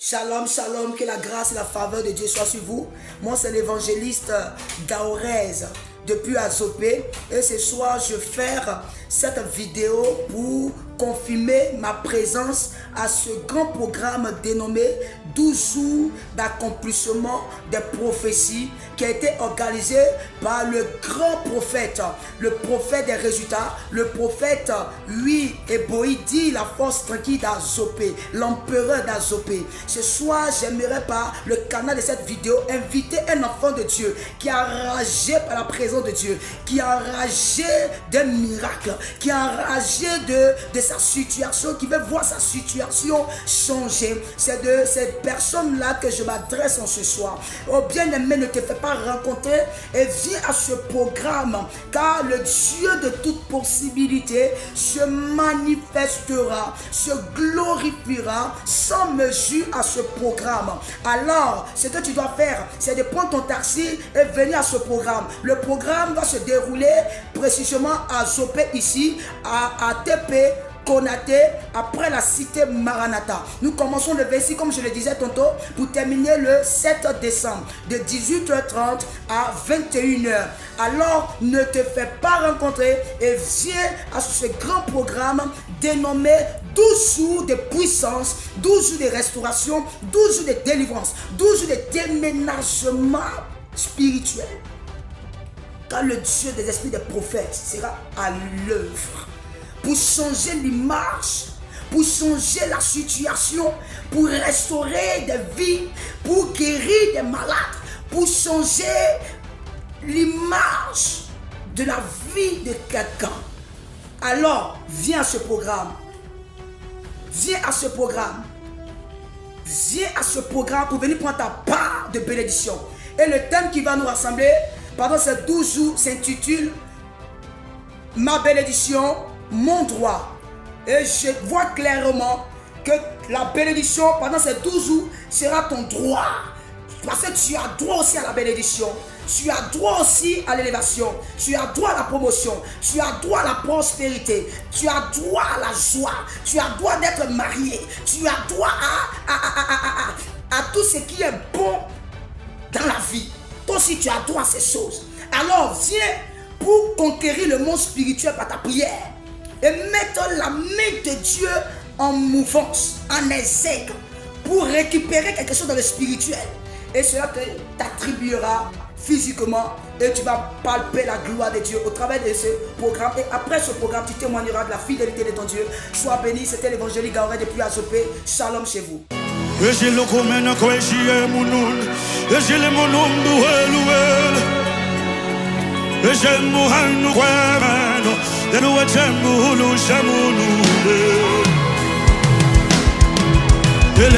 Shalom, shalom, que la grâce et la faveur de Dieu soient sur vous. Moi, c'est l'évangéliste Gaorez depuis Azopé. Et ce soir, je vais faire cette vidéo pour confirmer ma présence à ce grand programme dénommé 12 jours d'accomplissement des prophéties qui a été organisé par le grand prophète, le prophète des résultats, le prophète, oui, Eboïdi, la force tranquille d'Azopé, l'empereur d'Azopé. Ce soir, j'aimerais par le canal de cette vidéo inviter un enfant de Dieu qui est enragé par la présence de Dieu, qui est enragé d'un miracle, qui est enragé de sa situation, qui veut voir sa situation changer. C'est de cette personne-là que je m'adresse en ce soir. Oh bien-aimé, ne te fais pas rencontrer et viens à ce programme, car le Dieu de toute possibilité se manifestera, se glorifiera sans mesure à ce programme. Alors, ce que tu dois faire, c'est de prendre ton taxi et venir à ce programme. Le programme va se dérouler précisément à Zopé ici, à TP Konaté, après la cité Maranatha. Nous commençons le verset, comme je le disais tantôt, pour terminer le 7 décembre, de 18h30 à 21h. Alors, ne te fais pas rencontrer et viens à ce grand programme dénommé 12 jours de puissance, 12 jours de restauration, 12 jours de délivrance, 12 jours de déménagement spirituel. Car le Dieu des esprits des prophètes sera à l'œuvre pour changer l'image, pour changer la situation, pour restaurer des vies, pour guérir des malades, pour changer l'image de la vie de quelqu'un. Alors, viens à ce programme. Viens à ce programme. Viens à ce programme pour venir prendre ta part de bénédiction. Et le thème qui va nous rassembler pendant ces 12 jours s'intitule « Ma bénédiction, mon droit ». Et je vois clairement que la bénédiction pendant ces 12 jours sera ton droit. Parce que tu as droit aussi à la bénédiction. Tu as droit aussi à l'élévation. Tu as droit à la promotion. Tu as droit à la prospérité. Tu as droit à la joie. Tu as droit d'être marié. Tu as droit à tout ce qui est bon dans la vie. Toi aussi, tu as droit à ces choses. Alors, viens pour conquérir le monde spirituel par ta prière et mettre la main de Dieu en mouvance, en exergue, pour récupérer quelque chose dans le spirituel. Et cela t'attribuera physiquement et tu vas palper la gloire de Dieu au travers de ce programme. Et après ce programme, tu témoigneras de la fidélité de ton Dieu. Sois béni, c'était l'évangélique Gaorez depuis Azopé. Shalom chez vous. Ele